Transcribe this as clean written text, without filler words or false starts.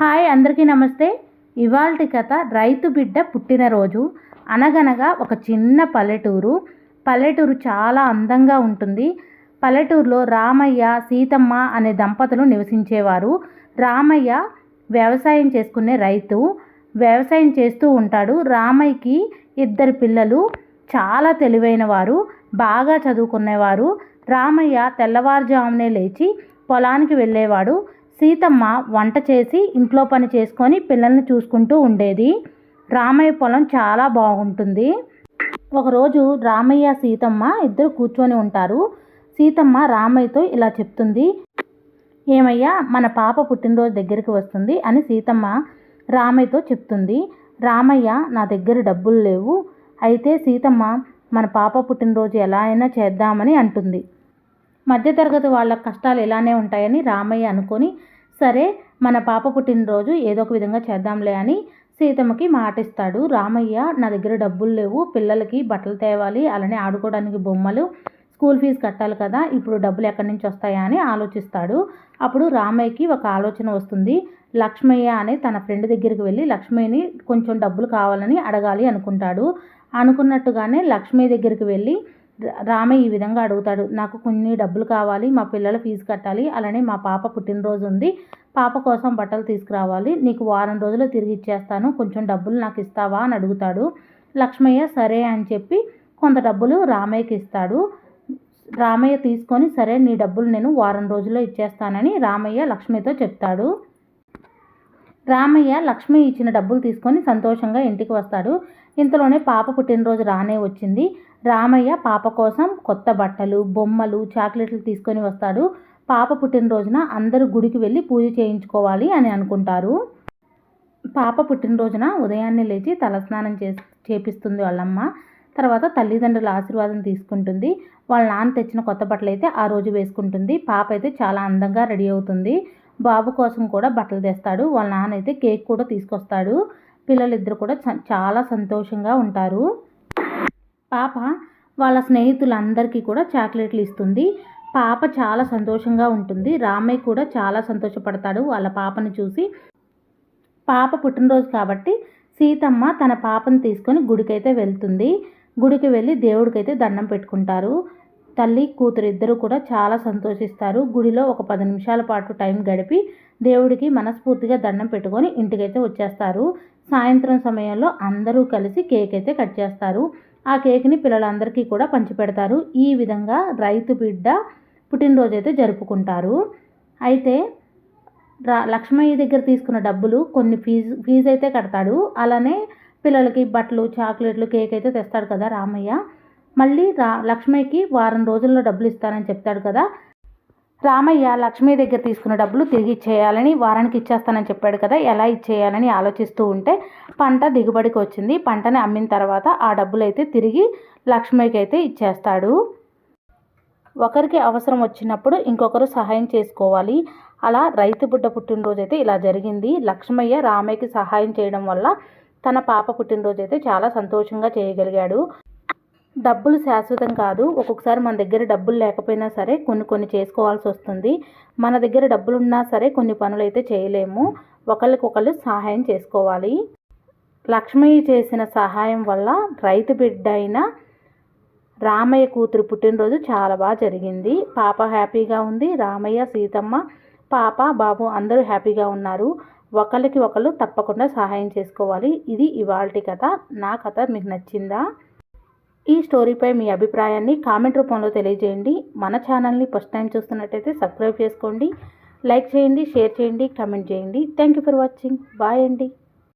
Hi అందరికీ నమస్తే. ఇవాల్టి కథ రైతు బిడ్డ పుట్టినరోజు. అనగనగా ఒక చిన్న పల్లెటూరు చాలా అందంగా ఉంటుంది. పల్లెటూరులో రామయ్య సీతమ్మ అనే దంపతులు నివసించేవారు. రామయ్య వ్యవసాయం చేసుకునే రైతు. వ్యవసాయం చేస్తూ ఉంటాడు. రామయ్యకి 2 పిల్లలు. చాలా తెలివైన వారు, బాగా చదువుకునేవారు. రామయ్య తెల్లవారుజామునే లేచి పొలానికి వెళ్ళేవాడు. సీతమ్మ వంట చేసి ఇంట్లో పని చేసుకొని పిల్లల్ని చూసుకుంటూ ఉండేది. రామయ్య పొలం చాలా బాగుంటుంది. ఒకరోజు రామయ్య సీతమ్మ ఇద్దరు కూర్చొని ఉంటారు. సీతమ్మ రామయ్యతో ఇలా చెప్తుంది. ఏమయ్యా, మన పాప పుట్టినరోజు దగ్గరికి వస్తుంది అని సీతమ్మ రామయ్యతో చెప్తుంది. రామయ్య, నా దగ్గర డబ్బులు లేవు. అయితే సీతమ్మ మన పాప పుట్టినరోజు ఎలా అయినా చేద్దామని అంటుంది. మధ్యతరగతి వాళ్ళ కష్టాలు ఇలానే ఉంటాయని రామయ్య అనుకొని, సరే మన పాప పుట్టినరోజు ఏదో ఒక విధంగా చేద్దాంలే అని సీతమ్మకి మాటిస్తాడు. రామయ్య, నా దగ్గర డబ్బులు లేవు, పిల్లలకి బట్టలు తేవాలి, అలానే ఆడుకోవడానికి బొమ్మలు, స్కూల్ ఫీజు కట్టాలి కదా, ఇప్పుడు డబ్బులు ఎక్కడి నుంచి వస్తాయా అని ఆలోచిస్తాడు. అప్పుడు రామయ్యకి ఒక ఆలోచన వస్తుంది. లక్ష్మయ్య అనే తన ఫ్రెండ్ దగ్గరికి వెళ్ళి లక్ష్మయ్యని కొంచెం డబ్బులు కావాలని అడగాలి అనుకుంటాడు. అనుకున్నట్టుగానే లక్ష్మయ్య దగ్గరికి వెళ్ళి రామయ్య ఈ విధంగా అడుగుతాడు. నాకు కొన్ని డబ్బులు కావాలి, మా పిల్లల ఫీజు కట్టాలి, అలానే మా పాప పుట్టినరోజు ఉంది, పాప కోసం బట్టలు తీసుకురావాలి, నీకు వారం రోజులు తిరిగి ఇచ్చేస్తాను, కొంచెం డబ్బులు నాకు ఇస్తావా అని అడుగుతాడు. లక్ష్మయ్య సరే అని చెప్పి కొంత డబ్బులు రామయ్యకి ఇస్తాడు. రామయ్య తీసుకొని, సరే నీ డబ్బులు నేను వారం రోజుల్లో ఇచ్చేస్తానని రామయ్య లక్ష్మయ్యతో చెప్తాడు. రామయ్య లక్ష్మి ఇచ్చిన డబ్బులు తీసుకొని సంతోషంగా ఇంటికి వస్తాడు. ఇంతలోనే పాప పుట్టినరోజు రానే వచ్చింది. రామయ్య పాప కోసం కొత్త బట్టలు, బొమ్మలు, చాక్లెట్లు తీసుకొని వస్తాడు. పాప పుట్టినరోజున అందరూ గుడికి వెళ్ళి పూజ చేయించుకోవాలి అని అనుకుంటారు. పాప పుట్టినరోజున ఉదయాన్నే లేచి తలస్నానం చేపిస్తుంది వాళ్ళమ్మ. తర్వాత తల్లిదండ్రుల ఆశీర్వాదం తీసుకుంటుంది. వాళ్ళ నాన్న తెచ్చిన కొత్త బట్టలు అయితే ఆ రోజు వేసుకుంటుంది. పాప అయితే చాలా అందంగా రెడీ అవుతుంది. బాబు కోసం కూడా బట్టలు తెస్తాడు. వాళ్ళ నాన్న అయితే కేక్ కూడా తీసుకొస్తాడు. పిల్లలిద్దరు కూడా చాలా సంతోషంగా ఉంటారు. పాప వాళ్ళ స్నేహితులందరికీ కూడా చాక్లెట్లు ఇస్తుంది. పాప చాలా సంతోషంగా ఉంటుంది. రామయ్య కూడా చాలా సంతోషపడతాడు వాళ్ళ పాపను చూసి. పాప పుట్టినరోజు కాబట్టి సీతమ్మ తన పాపను తీసుకొని గుడికైతే వెళ్తుంది. గుడికి వెళ్ళి దేవుడికైతే దండం పెట్టుకుంటారు. తల్లి కూతురు ఇద్దరు కూడా చాలా సంతోషిస్తారు. గుడిలో ఒక 10 నిమిషాల పాటు టైం గడిపి దేవుడికి మనస్ఫూర్తిగా దండం పెట్టుకొని ఇంటికైతే వచ్చేస్తారు. సాయంత్రం సమయంలో అందరూ కలిసి కేక్ అయితే కట్ చేస్తారు. ఆ కేక్ని పిల్లలందరికీ కూడా పంచిపెడతారు. ఈ విధంగా రైతు బిడ్డ పుట్టినరోజు అయితే జరుపుకుంటారు. అయితే లక్ష్మయ్య దగ్గర తీసుకున్న డబ్బులు కొన్ని ఫీజు అయితే కడతాడు. అలానే పిల్లలకి బట్టలు, చాక్లెట్లు, కేక్ అయితే తెస్తాడు కదా రామయ్య. మళ్ళీ లక్ష్మయ్యకి వారం రోజుల్లో డబ్బులు ఇస్తానని చెప్తాడు కదా. రామయ్య లక్ష్మయ్య దగ్గర తీసుకున్న డబ్బులు తిరిగి ఇచ్చేయాలని, వారానికి ఇచ్చేస్తానని చెప్పాడు కదా, ఎలా ఇచ్చేయాలని ఆలోచిస్తూ ఉంటే పంట దిగుబడికి వచ్చింది. పంటని అమ్మిన తర్వాత ఆ డబ్బులు అయితే తిరిగి లక్ష్మయ్యకి అయితే ఇచ్చేస్తాడు. ఒకరికి అవసరం వచ్చినప్పుడు ఇంకొకరు సహాయం చేసుకోవాలి. అలా రైతు బిడ్డ పుట్టినరోజు అయితే ఇలా జరిగింది. లక్ష్మయ్య రామయ్యకి సహాయం చేయడం వల్ల తన పాప పుట్టినరోజు అయితే చాలా సంతోషంగా చేయగలిగాడు. డబ్బులు శాశ్వతం కాదు. ఒక్కొక్కసారి మన దగ్గర డబ్బులు లేకపోయినా సరే కొన్ని చేసుకోవాల్సి వస్తుంది. మన దగ్గర డబ్బులు ఉన్నా సరే కొన్ని పనులు అయితే చేయలేము. ఒకరికొకరు సహాయం చేసుకోవాలి. లక్ష్మయ్య చేసిన సహాయం వల్ల రైతు బిడ్డ అయిన రామయ్య కూతురు పుట్టినరోజు చాలా బాగా జరిగింది. పాప హ్యాపీగా ఉంది. రామయ్య, సీతమ్మ, పాప, బాబు అందరూ హ్యాపీగా ఉన్నారు. ఒకరికి ఒకరు తప్పకుండా సహాయం చేసుకోవాలి. ఇది ఇవాల్టి కథ. నా కథ మీకు నచ్చిందా? ఈ స్టోరీపై మీ అభిప్రాయాన్ని కామెంట్ రూపంలో తెలియజేయండి. మన ఛానల్ని ఫస్ట్ టైం చూస్తున్నట్టయితే సబ్స్క్రైబ్ చేసుకోండి, లైక్ చేయండి, షేర్ చేయండి, కామెంట్ చేయండి. Thank you for watching. Bye అండి.